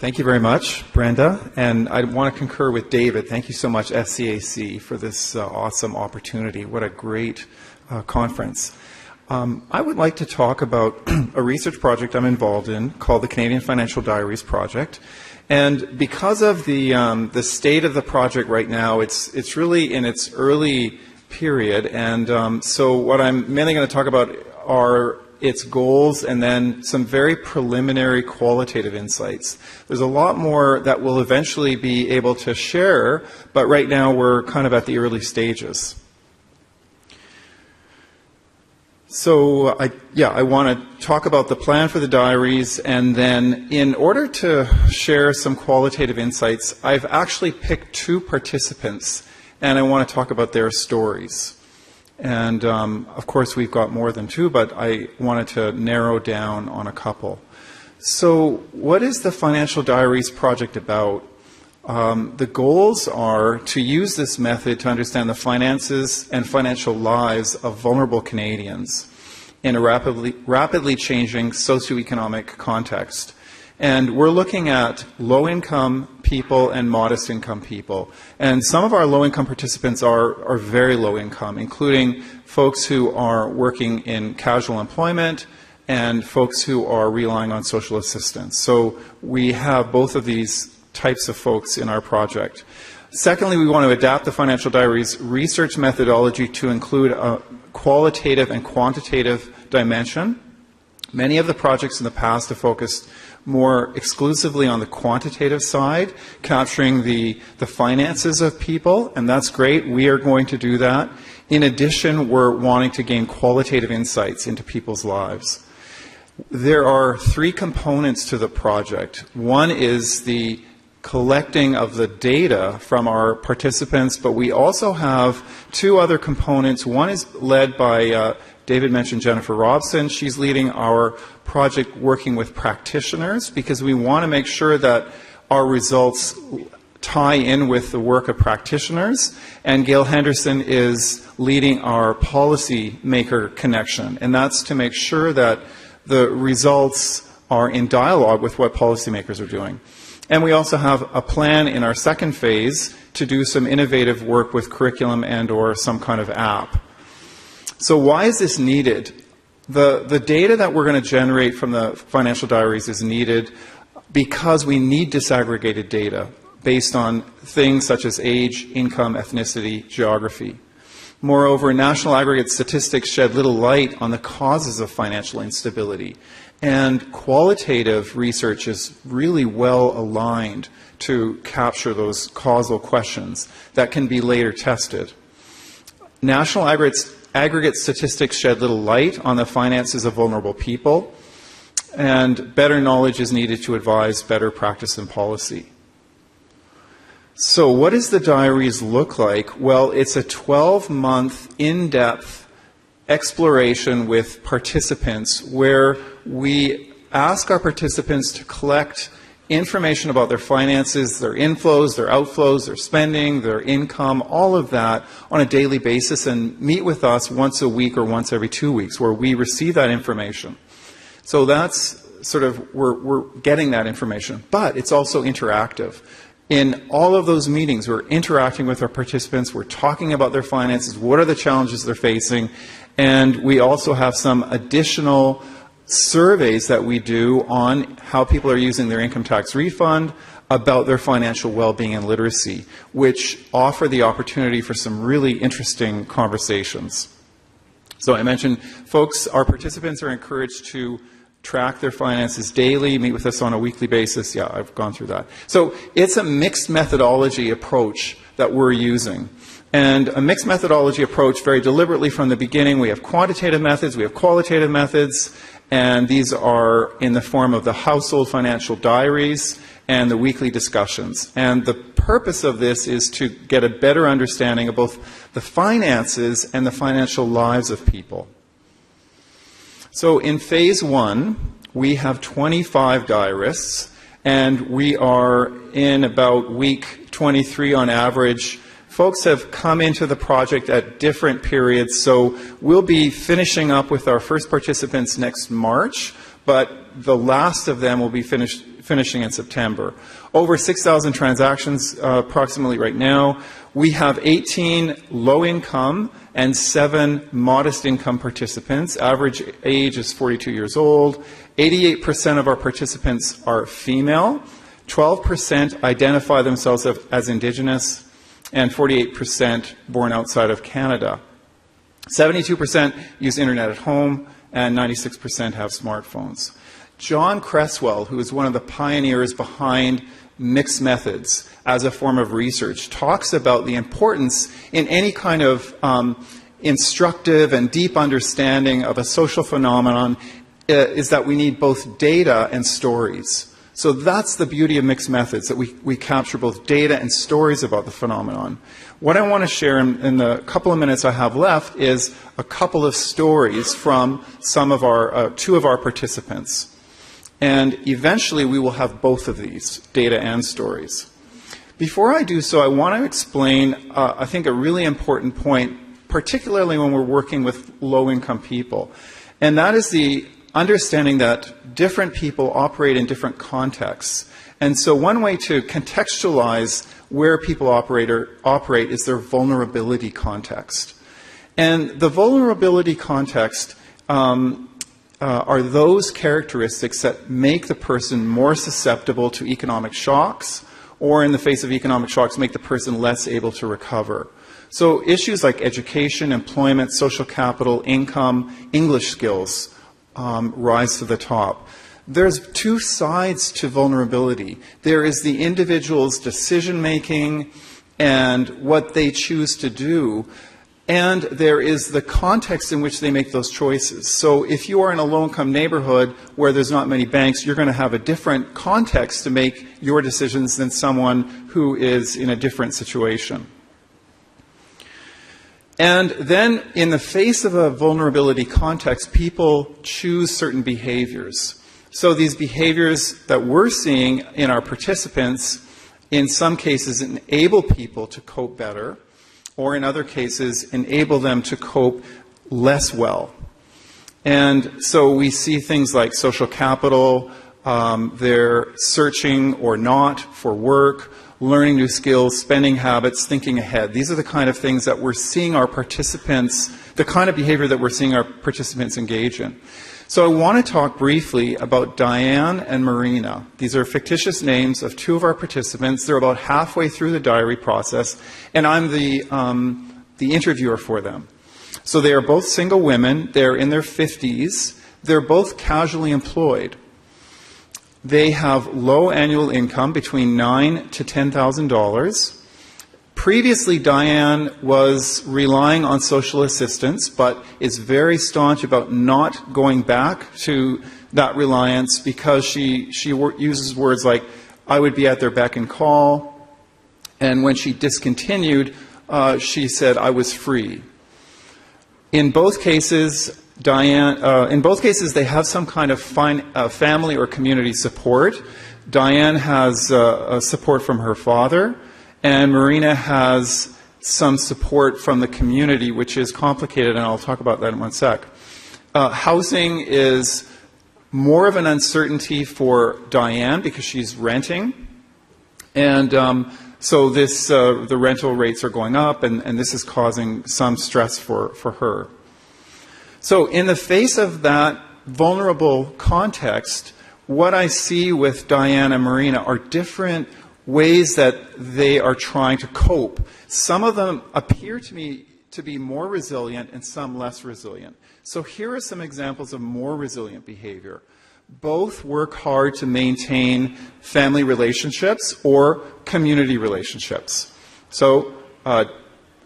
Thank you very much, Brenda. And I want to concur with David. Thank you so much, SCAC, for this awesome opportunity. What a great conference. I would like to talk about a research project I'm involved in called the Canadian Financial Diaries Project. And because of the state of the project right now, it's really in its early period. And so what I'm mainly going to talk about are its goals and then some very preliminary qualitative insights. There's a lot more that we'll eventually be able to share, but right now we're kind of at the early stages. So I want to talk about the plan for the diaries, and then in order to share some qualitative insights, I've actually picked two participants, and I want to talk about their stories. And of course we've got more than two, but I wanted to narrow down on a couple. So what is the Financial Diaries Project about? The goals are to use this method to understand the finances and financial lives of vulnerable Canadians in a rapidly changing socioeconomic context. And we're looking at low-income people and modest-income people. And some of our low-income participants are very low-income, including folks who are working in casual employment and folks who are relying on social assistance. So we have both of these types of folks in our project. Secondly, we want to adapt the Financial Diaries research methodology to include a qualitative and quantitative dimension. Many of the projects in the past have focused more exclusively on the quantitative side, capturing the finances of people, and that's great. We are going to do that. In addition, we're wanting to gain qualitative insights into people's lives. There are three components to the project. One is the collecting of the data from our participants, but we also have two other components. One is led by David mentioned Jennifer Robson. She's leading our project working with practitioners because we want to make sure that our results tie in with the work of practitioners. And Gail Henderson is leading our policymaker connection. And that's to make sure that the results are in dialogue with what policymakers are doing. And we also have a plan in our second phase to do some innovative work with curriculum and or some kind of app. So why is this needed? The data that we're going to generate from the Financial Diaries is needed because we need disaggregated data based on things such as age, income, ethnicity, geography. Moreover, national aggregate statistics shed little light on the causes of financial instability. And qualitative research is really well aligned to capture those causal questions that can be later tested. National aggregate statistics shed little light on the finances of vulnerable people, and better knowledge is needed to advise better practice and policy. So what does the diaries look like? Well, it's a 12-month in-depth exploration with participants where we ask our participants to collect information about their finances, their inflows, their outflows, their spending, their income, all of that on a daily basis, and meet with us once a week or once every 2 weeks where we receive that information. So that's sort of, we're getting that information, but it's also interactive. In all of those meetings, we're interacting with our participants, we're talking about their finances, what are the challenges they're facing, and we also have some additional surveys that we do on how people are using their income tax refund, about their financial well-being and literacy, which offer the opportunity for some really interesting conversations. So I mentioned folks, our participants are encouraged to track their finances daily, meet with us on a weekly basis. Yeah, I've gone through that. So it's a mixed methodology approach that we're using. And a mixed methodology approach, very deliberately from the beginning, we have quantitative methods, we have qualitative methods, and these are in the form of the household financial diaries and the weekly discussions. And the purpose of this is to get a better understanding of both the finances and the financial lives of people. So in phase one, we have 25 diarists, and we are in about week 23 on average. Folks have come into the project at different periods, so we'll be finishing up with our first participants next March, but the last of them will be finishing in September. Over 6,000 transactions approximately right now. We have 18 low-income and 7 modest-income participants. Average age is 42 years old. 88% of our participants are female. 12% identify themselves as Indigenous, and 48% born outside of Canada. 72% use internet at home, and 96% have smartphones. John Cresswell, who is one of the pioneers behind mixed methods as a form of research, talks about the importance in any kind of instructive and deep understanding of a social phenomenon is that we need both data and stories. So that's the beauty of mixed methods, that we capture both data and stories about the phenomenon. What I want to share in the couple of minutes I have left is a couple of stories from some of our, 2 of our participants. And eventually we will have both of these, data and stories. Before I do so, I want to explain, I think, a really important point, particularly when we're working with low-income people. And that is the understanding that different people operate in different contexts. And so one way to contextualize where people operate is their vulnerability context. And the vulnerability context are those characteristics that make the person more susceptible to economic shocks, or in the face of economic shocks, make the person less able to recover. So issues like education, employment, social capital, income, English skills rise to the top. There's 2 sides to vulnerability. There is the individual's decision-making and what they choose to do, and there is the context in which they make those choices. So if you are in a low-income neighborhood where there's not many banks, you're going to have a different context to make your decisions than someone who is in a different situation. And then, in the face of a vulnerability context, people choose certain behaviors. So these behaviors that we're seeing in our participants, in some cases, enable people to cope better, or in other cases, enable them to cope less well. And so we see things like social capital, they're searching or not for work, learning new skills, spending habits, thinking ahead. These are the kind of things that we're seeing our participants, the kind of behavior that we're seeing our participants engage in. So I want to talk briefly about Diane and Marina. These are fictitious names of 2 of our participants. They're about halfway through the diary process, and I'm the interviewer for them. So they are both single women. They're in their 50s. They're both casually employed. They have low annual income, between $9,000 to $10,000. Previously, Diane was relying on social assistance, but is very staunch about not going back to that reliance because she uses words like, I would be at their beck and call. And when she discontinued, she said, I was free. In both cases, they have some kind of family or community support. Diane has support from her father, and Marina has some support from the community, which is complicated, and I'll talk about that in one sec. Housing is more of an uncertainty for Diane because she's renting, and so the rental rates are going up, and this is causing some stress for her. So in the face of that vulnerable context, what I see with Diane and Marina are different ways that they are trying to cope. Some of them appear to me to be more resilient and some less resilient. So here are some examples of more resilient behavior. Both work hard to maintain family relationships or community relationships. So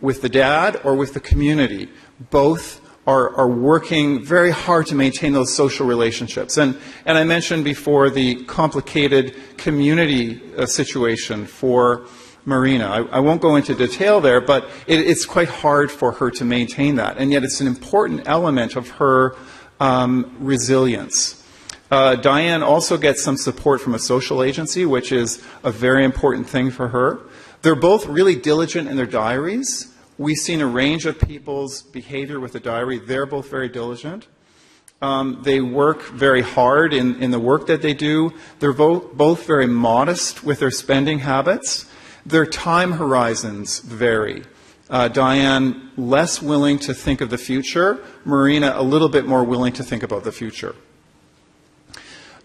with the dad or with the community, both are working very hard to maintain those social relationships. And I mentioned before the complicated community situation for Marina. I won't go into detail there, but it's quite hard for her to maintain that. And yet it's an important element of her resilience. Diane also gets some support from a social agency, which is a very important thing for her. They're both really diligent in their diaries. We've seen a range of people's behavior with the diary. They're both very diligent. They work very hard in the work that they do. They're both very modest with their spending habits. Their time horizons vary. Diane, less willing to think of the future. Marina, a little bit more willing to think about the future.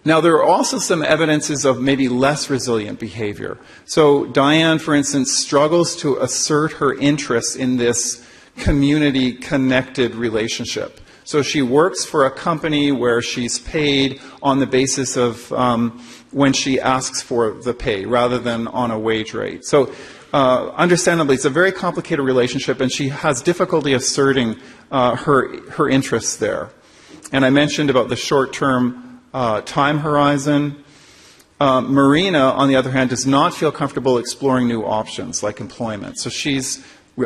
Now, there are also some evidences of maybe less resilient behavior. So Diane, for instance, struggles to assert her interest in this community-connected relationship. So she works for a company where she's paid on the basis of when she asks for the pay rather than on a wage rate. So understandably, it's a very complicated relationship, and she has difficulty asserting her interests there. And I mentioned about the short-term time horizon. Marina, on the other hand, does not feel comfortable exploring new options like employment. So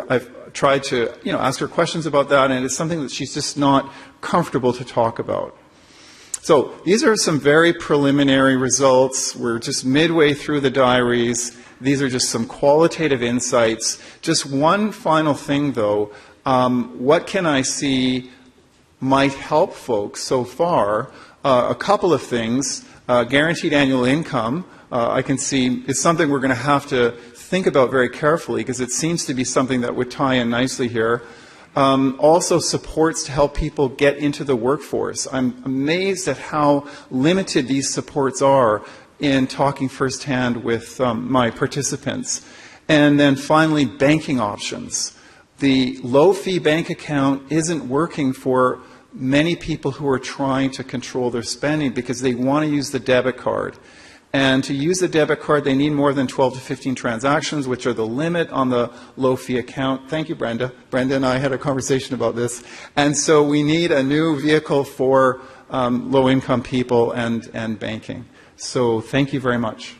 I've tried to ask her questions about that, and it's something that she's just not comfortable to talk about. So these are some very preliminary results. We're just midway through the diaries. These are just some qualitative insights. Just one final thing, though. What can I see might help folks so far? A couple of things. Guaranteed annual income, I can see, is something we're going to have to think about very carefully because it seems to be something that would tie in nicely here. Also supports to help people get into the workforce. I'm amazed at how limited these supports are in talking firsthand with my participants. And then finally, banking options. The low-fee bank account isn't working for many people who are trying to control their spending because they want to use the debit card. And to use the debit card, they need more than 12 to 15 transactions, which are the limit on the low-fee account. Thank you, Brenda. Brenda and I had a conversation about this. And so we need a new vehicle for low-income people and banking. So thank you very much.